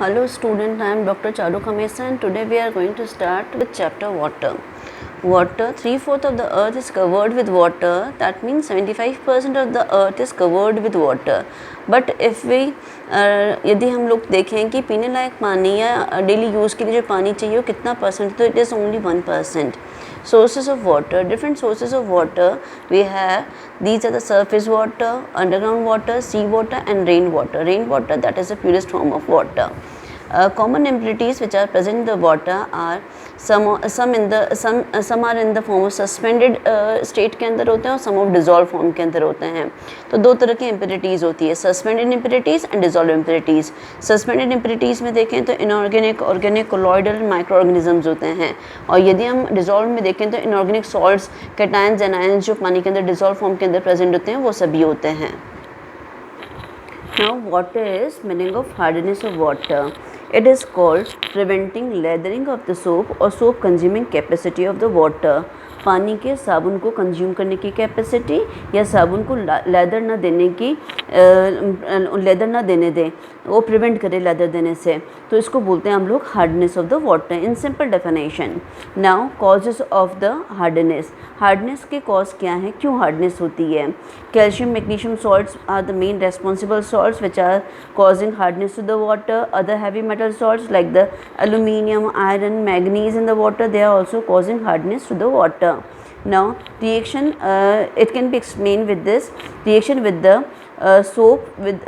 Hello student, I am Dr. Charu Khamesa and today we are going to start with chapter water. Water, 3/4 of the earth is covered with water. That means 75% of the earth is covered with water. But if we यदि हम लोग देखें कि पीने लायक पानी या daily use के लिए जो पानी चाहिए वो कितना परसेंट, तो it is only 1%. Sources of water, different sources of water we have. These are the surface water, underground water, sea water and rainwater. Rainwater, that is the purest form of water. Common impurities which are present in the water are some are in the form of suspended state के अंदर होते हैं और some of dissolved form के अंदर होते हैं. तो दो तरह की impurities होती है, suspended impurities and dissolved impurities. Suspended impurities में देखें तो inorganic, organic, colloidal microorganisms होते हैं, और यदि हम dissolved में देखें तो inorganic salts, cations, anions जो पानी के अंदर dissolved form के अंदर present होते हैं वो सभी होते हैं. Now what is meaning of hardness of water? It is called preventing lathering of the soap or soap consuming capacity of the water. पानी के साबुन को कंज्यूम करने की कैपेसिटी या साबुन को लेदर ना देने की लेदर ना देने दें, वो प्रिवेंट करे लेदर देने से, तो इसको बोलते हैं हम लोग hardness of the water in simple definition. Now causes of the hardness. Hardness के कॉज क्या हैं, क्यों हार्डनेस होती है? Calcium magnesium salts are the main responsible salts which are causing hardness to the water. Other heavy metal salts like the aluminium, iron, manganese in the water, they are also causing hardness to the water. Now reaction, it can be explained with this reaction with the soap in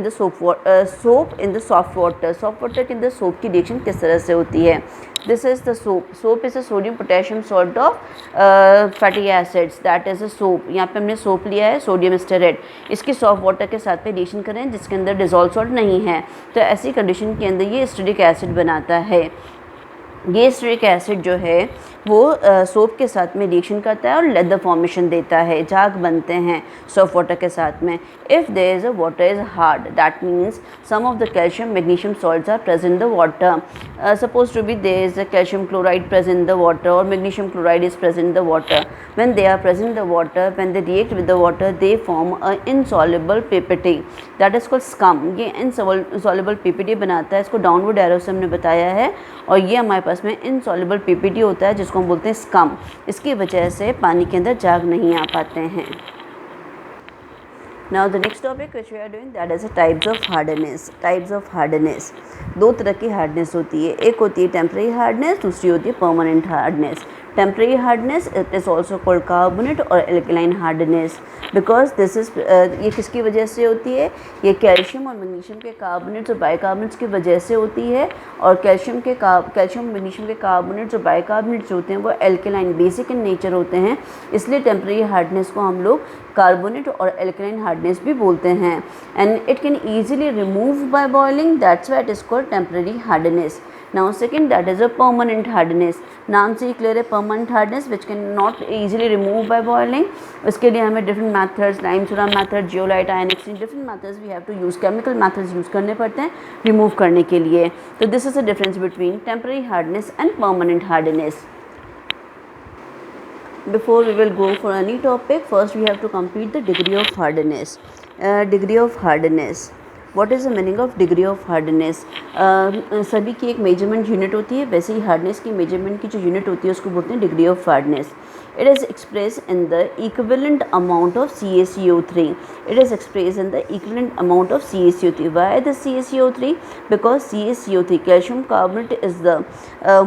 the soap in the soft water. Soft water के अंदर soap की reaction किस तरह से होती है? This is the soap. Soap is a sodium potassium salt of fatty acids. That is a soap. यहाँ पे हमने soap लिया है सोडियम स्टेरेट, इसकी सॉफ्ट वाटर के साथ में रिएक्शन करें जिसके अंदर डिजॉल्व सॉल्ट नहीं है, तो ऐसी कंडीशन के अंदर ये स्टेरिक एसिड बनाता है. ये स्टेरिक एसिड जो है वो सोप के साथ में रिएक्शन करता है और लेदर फॉर्मेशन देता है, झाग बनते हैं सॉफ्ट वाटर के साथ में. If there is a water is hard, that means some of the calcium magnesium salts are present in the water. Suppose to be there is a calcium chloride present in the water और magnesium chloride is present in the water. When they are present in the water, when they react with the water, they form a insoluble PPT, that is called scum. ये insoluble PPT बनाता है, इसको downward arrow से हमने बताया है, और ये हमारे पास में इनसॉल्युबल पीपीटी होता है जिसको हम बोलते हैं स्कम. इसकी वजह से पानी के अंदर झाग नहीं आ पाते हैं. Now the next topic which we are doing, that is the types of hardness. Types of hardness. दो तरह की हार्डनेस होती है, एक होती है टेम्परेरी हार्डनेस, दूसरी होती है permanent hardness. Temporary hardness it is also called carbonate और alkaline hardness, because this is ये किसकी वजह से होती है? ये कैल्शियम और मैग्नीशियम के कार्बोनेट्स और बाइकार्बोनेट्स की वजह से होती है, और कैल्शियम मैग्नीशियम के कार्बोनेट्स और बाइकार्बोनेट्स होते हैं वो एल्कलाइन बेसिक इन नेचर होते हैं, इसलिए टेम्परेरी हार्डनेस को हम लोग कार्बोनेट और एल्कलाइन हार्डनेस भी बोलते हैं. And it can easily remove by boiling, that's why it is called temporary hardness. Now second, that is a permanent hardness. नाम से ही क्लियर है, permanent hardness which can not easily remove by boiling. इसके लिए हमें different methods, Lime-Sura method, zeolite, ion exchange, different methods we have to use, chemical methods use करने पड़ते हैं remove करने के लिए. तो this is the difference between temporary hardness and permanent hardness. Before we will go for any topic, first we have to complete the degree of hardness. Degree of hardness. What is the meaning of degree of hardness? सभी की एक measurement unit होती है, वैसे ही hardness की measurement की जो unit होती है उसको बोलते हैं degree of hardness. It is expressed in the equivalent amount of CaCO3. It is expressed in the equivalent amount of CaCO3. Why the CaCO3? Because CaCO3, calcium carbonate, is the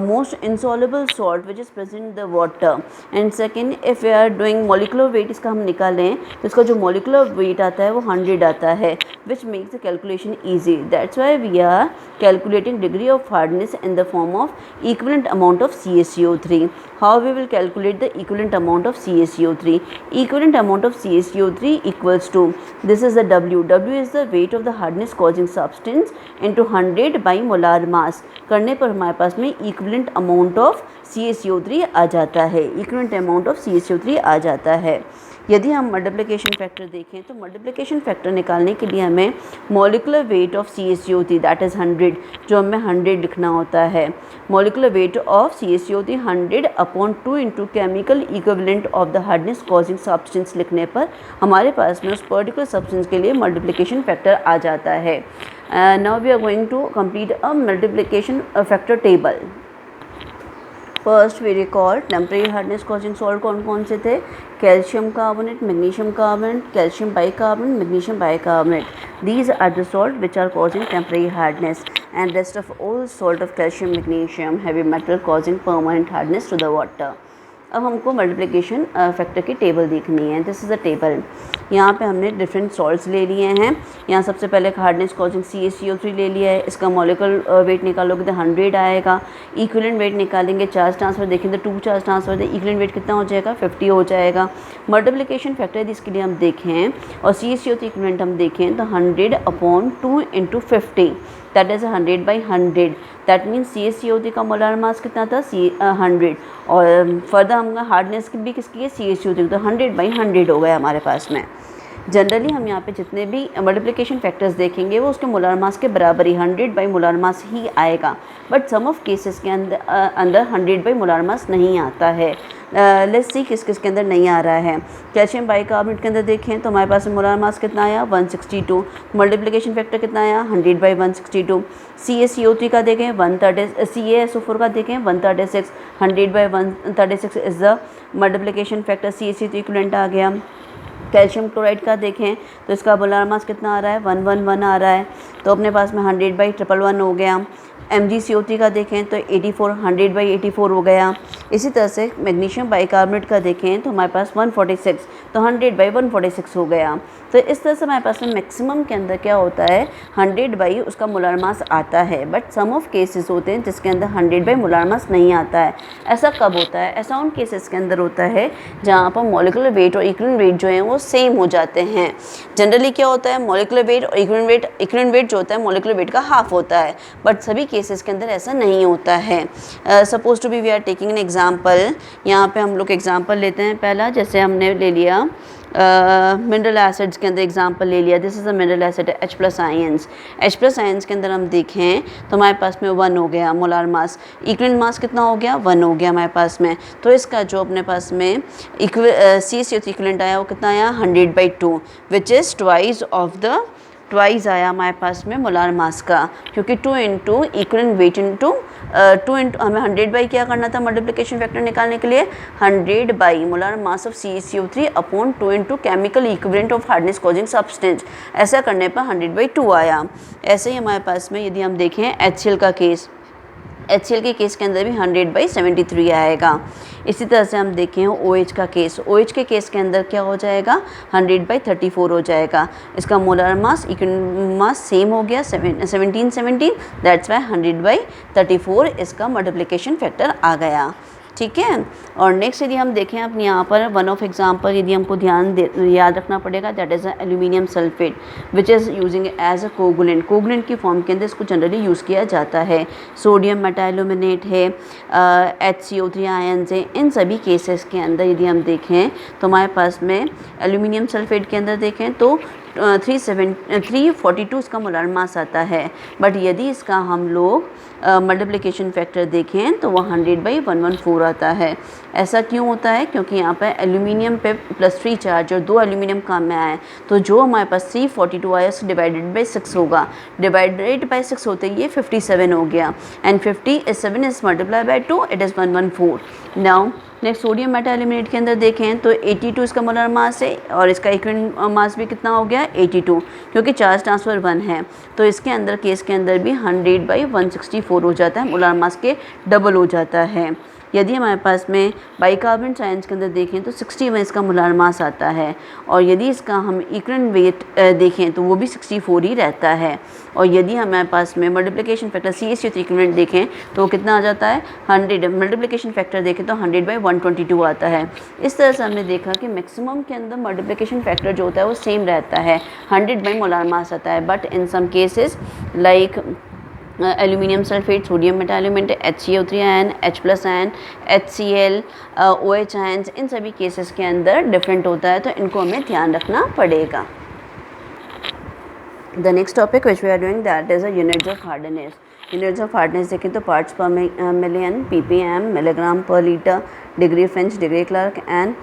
most insoluble salt which is present in the water. And second, if we are doing molecular weight, इसका हम निकालें तो इसका जो molecular weight आता है वो 100 आता है, which makes the calculation easy. That's why we are calculating degree of hardness in the form of equivalent amount of CaCO3. How we will calculate the equivalent amount of CaCO3? Equivalent amount of CaCO3 equals to, this is the W. W is the weight of the hardness causing substance into 100 by molar mass. करने पर हमारे पास में equivalent amount of CaCO3 आ जाता है, equivalent amount of CaCO3 आ जाता है. यदि हम मल्टीप्लिकेशन फैक्टर देखें तो मल्टीप्लिकेशन फैक्टर निकालने के लिए हमें molecular weight of CaCO3 that is 100, जो हमें 100 लिखना होता है. Molecular weight of CaCO3 100/2 into chemical equivalent of the hardness causing substance लिखने पर हमारे पास में उस पर्टिकुलर सब्सटेंस के लिए मल्टीप्लिकेशन फैक्टर आ जाता है. Now we are going to complete a multiplication factor table. First we recall temporary hardness causing salt कौन कौन से थे, calcium carbonate, magnesium carbonate, calcium bicarbonate, magnesium bicarbonate. These are the salt which are causing temporary hardness, and rest of all salt of calcium, magnesium, heavy metal causing permanent hardness to the water. अब हमको multiplication factor की table देखनी है. This is a table. यहाँ पे हमने different salts ले लिए हैं. यहाँ सबसे पहले हार्डनेस कॉजिंग CaCO3 ले लिया है. इसका मॉलिक्यूलर वेट निकालोगे तो 100 आएगा. इक्विवेलेंट वेट निकालेंगे, चार्ज ट्रांसफर देखें तो 2 चार्ज ट्रांसफर दे, इक्विवेलेंट वेट कितना हो जाएगा, 50 हो जाएगा. मल्टीप्लिकेशन फैक्टर इसके लिए हम देखें और CaCO3 इक्विवेलेंट हम देखें तो 100/2 × 50, that is 100/100. That means CaCO3 का मोलर मास कितना था, 100. और फर्दर हम हार्डनेस की भी किसकी है, CaCO3, तो 100/100 हो गया हमारे पास में. जनरली हम यहाँ पे जितने भी मल्टीप्लिकेशन फैक्टर्स देखेंगे वो उसके मोलर मास के बराबर ही 100 मोलर मास ही आएगा. बट सम ऑफ केसेस के अंदर 100 मोलर मास नहीं आता है. लेट्स सी किस किस के अंदर नहीं आ रहा है. कैल्शियम बाइकार्बोनेट के अंदर देखें तो हमारे पास मोलर मास कितना आया, 162. मल्टीप्लिकेशन फैक्टर कितना आया, 100/162. CaCO3 का देखें 130, CaSO4 का देखें 136. 100/136 is the multiplication factor. CaCO3 equivalent आ गया. कैल्शियम क्लोराइड का देखें तो इसका मोलर मास कितना आ रहा है, 111 आ रहा है. तो अपने पास में 100/111 हो गया. MgCO3 का देखें तो 84, 100/84 हो गया. इसी तरह से मैग्नीशियम बाइकार्बोनेट का देखें तो हमारे पास 146, तो 100/146 हो गया. तो इस तरह से हमारे पास में मैक्सिमम के अंदर क्या होता है, 100 उसका मोलर मास आता है. बट सम ऑफ केसेस होते हैं जिसके अंदर 100 मोलर मास नहीं आता है. ऐसा कब होता है, ऐसा उन केसेस के अंदर होता है जहाँ पर मॉलिक्यूलर वेट और इक्विवेलेंट वेट जो है वो सेम हो जाते हैं. जनरली क्या होता है, मॉलिक्यूलर वेट और इक्विवेलेंट वेट जो होता है मॉलिक्यूलर वेट का हाफ होता है. बट सभी केसेस के अंदर ऐसा नहीं होता है. Suppose to be we are taking an example. यहाँ पे हम लोग एग्जांपल लेते हैं. पहला जैसे हमने ले लिया मिनरल एसिड्स के अंदर एग्जांपल ले लिया. This is a mineral acid H+ ions. H+ ions के अंदर हम देखें तो हमारे पास में 1 हो गया मोलर मास. इक्विवेलेंट मास कितना हो गया, 1 हो गया हमारे पास में. तो इसका जो अपने पास में CaCO3 इक्विवेलेंट आया वो कितना आया, 100/2, विच इज़ ट्वाइस आया हमारे पास में मोलर मास का, क्योंकि 2 × इक्विवेलेंट वेट इंटू 2 × हमें 100 क्या करना था मल्टीप्लिकेशन फैक्टर निकालने के लिए, 100 molar mass of CaCO3/2 × chemical equivalent of hardness causing substance. ऐसा करने पर 100/2 आया. ऐसे ही हमारे पास में यदि हम देखें HCl का केस, HCl के केस के अंदर भी 100/73 आएगा. इसी तरह से हम देखें OH का केस. OH के केस के अंदर क्या हो जाएगा, 100/34 हो जाएगा. इसका molar mass equivalent mass same हो गया 1717, दैट्स वाई 100/34 इसका मल्टीप्लिकेशन फैक्टर आ गया. ठीक है. और नेक्स्ट यदि हम देखें अपने यहाँ पर वन ऑफ एग्जांपल यदि हमको याद रखना पड़ेगा, that is aluminium sulphate which is using as a coagulant की फॉर्म के अंदर इसको जनरली यूज़ किया जाता है. सोडियम मेटाइल्यूमिनेट है, HCO3 आयंस है. इन सभी केसेस के अंदर यदि हम देखें तो हमारे पास में एल्यूमिनियम सल्फेट के अंदर देखें तो 342 इसका मोलर मास आता है. बट यदि इसका हम लोग मल्टीप्लिकेशन फैक्टर देखें तो वह 100/114 आता है. ऐसा क्यों होता है, क्योंकि यहाँ पर एल्यूमिनियम पे +3 चार्ज और 2 एल्यूमिनियम काम में आए, तो जो हमारे पास 342 आया उसको डिवाइडेड/6 होगा. डिवाइडेड/6 होते ये 57 हो गया. And 57 is multiply by 2, it is 114. Now next sodium metaaluminate के अंदर देखें तो 82 इसका मोलर मास है और इसका इक्विवेलेंट मास भी कितना हो गया, 82, क्योंकि चार्ज ट्रांसफ़र 1 है. तो इसके अंदर केस के अंदर भी 100/164 हो जाता है, मोलर मास के डबल हो जाता है. यदि हमारे पास में बाइकार्बोनेट आयंस के अंदर देखें तो 61 इसका मोलर मास आता है. और यदि इसका हम इक्विवेलेंट वेट देखें तो वो भी 64 ही रहता है. और यदि हमारे पास में मल्टीप्लिकेशन फैक्टर CaCO3 इक्विवेलेंट देखें तो वो कितना आ जाता है, 100. मल्टीप्लिकेशन फैक्टर देखें तो 100/122 आता है. इस तरह से हमने देखा कि मैक्सिमम के अंदर मल्टीप्लिकेशन फैक्टर जो होता है वो सेम रहता है, 100 मोलर मास आता है. But in some cases like aluminium sulphate, sodium metaaluminate, HCO3 ion, H+ ion, HCl, OH ions, इन सभी केसेस के अंदर डिफरेंट होता है. तो इनको हमें ध्यान रखना पड़ेगा. The next topic which we are doing, that is a units of hardness. Units of hardness देखें तो parts per million, ppm, milligram per liter, degree French, degree Clark and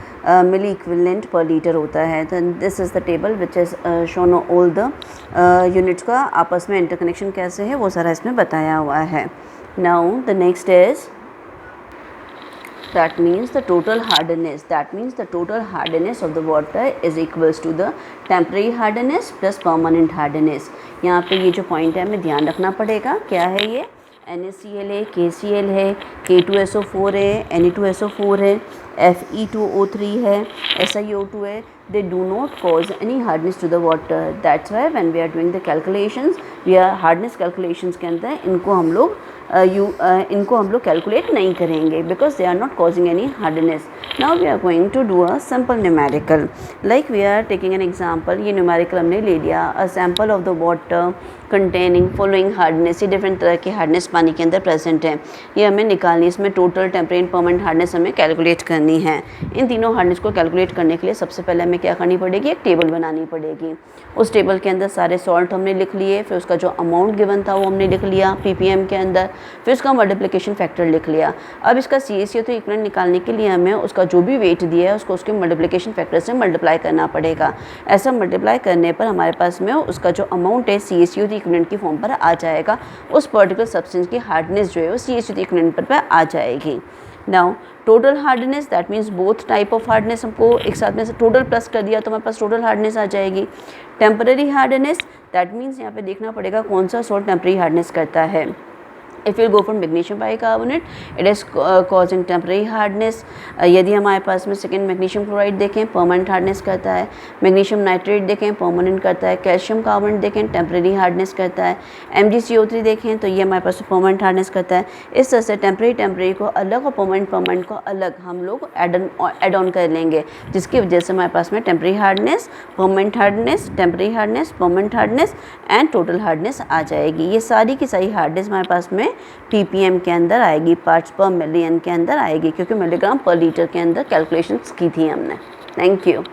milli equivalent per liter होता है. Then this is the table which is shown all the units का आपस में interconnection कैसे है वो सारा इसमें बताया हुआ है. Now the next is, that means the total hardness. That means the total hardness of the water is equals to the temporary hardness plus permanent hardness. यहाँ पे ये जो पॉइंट है हमें ध्यान रखना पड़ेगा. क्या है ये? NaCl है, KCl है, K2SO4 है, Ne2SO4 है, Fe2O3 है, SiO2 है. They do not cause any hardness to the water. That's why when we are doing the calculations, we are hardness calculations के अंदर इनको हम लोग कैलकुलेट नहीं करेंगे because they are not causing any hardness. Now we are going to do a simple numerical. Like we are taking an example. ये numerical हमने ले लिया. A sample of the water containing following hardness. ये different तरह की hardness पानी के अंदर प्रेजेंट है. ये हमें निकालनी, इसमें टोटल, टेम्परेरी, परमानेंट हार्डनेस हमें कैलकुलेट करनी है. इन तीनों हार्डनेस को कैलकुलेट करने के लिए सबसे पहले हमें क्या करनी पड़ेगी? एक टेबल बनानी पड़ेगी. उस टेबल के अंदर सारे सॉल्ट हमने लिख लिए, फिर उसका जो अमाउंट गिवन था वो हमने लिख लिया ppm के अंदर, फिर उसका मल्टीप्लिकेशन फैक्टर लिख लिया. अब इसका CaCO2 इक्विवेलेंट निकालने के लिए हमें उसका जो भी वेट दिया है उसको उसके मल्टीप्लिकेशन फैक्टर से मल्टीप्लाई करना पड़ेगा. ऐसा मल्टीप्लाई करने पर हमारे पास में उसका जो अमाउंट है CaCO2 इक्विवेलेंट की फॉर्म पर आ जाएगा. उस पर्टिकुलर सब्सटेंस की हार्डनेस जो है वो CaCO2 इक्विवेलेंट पर आ जाएगी. Now total hardness, that means both type of hardness हमको एक साथ में से टोटल प्लस कर दिया तो हमारे पास टोटल हार्डनेस आ जाएगी. टेम्पररी हार्डनेस, दैट मीन्स यहाँ पे देखना पड़ेगा कौन सा सॉल्ट टेम्पररी हार्डनेस करता है. If you go for magnesium bicarbonate, it is causing temporary hardness. यदि हमारे पास में सेकेंड मैग्नीशियम क्लोराइड देखें परमानेंट हार्डनेस करता है, मैग्नीशियम नाइट्रेट देखें परमानेंट करता है, कैल्शियम कार्बोनेट देखें टेम्परेरी हार्डनेस करता है, MgCO3 देखें तो ये हमारे पास परमानेंट हार्डनेस करता है. इस तरह से टेम्परेरी को अलग और परमानेंट को अलग हम लोग एड ऑन कर लेंगे, जिसकी वजह से हमारे पास में temporary hardness, permanent hardness, temporary hardness, permanent hardness and total hardness आ जाएगी. ये सारी की सारी हार्डनेस हमारे पास में ppm के अंदर आएगी, पार्ट्स पर मिलियन के अंदर आएगी, क्योंकि मिलीग्राम पर लीटर के अंदर कैलकुलेशंस की थी हमने. Thank you.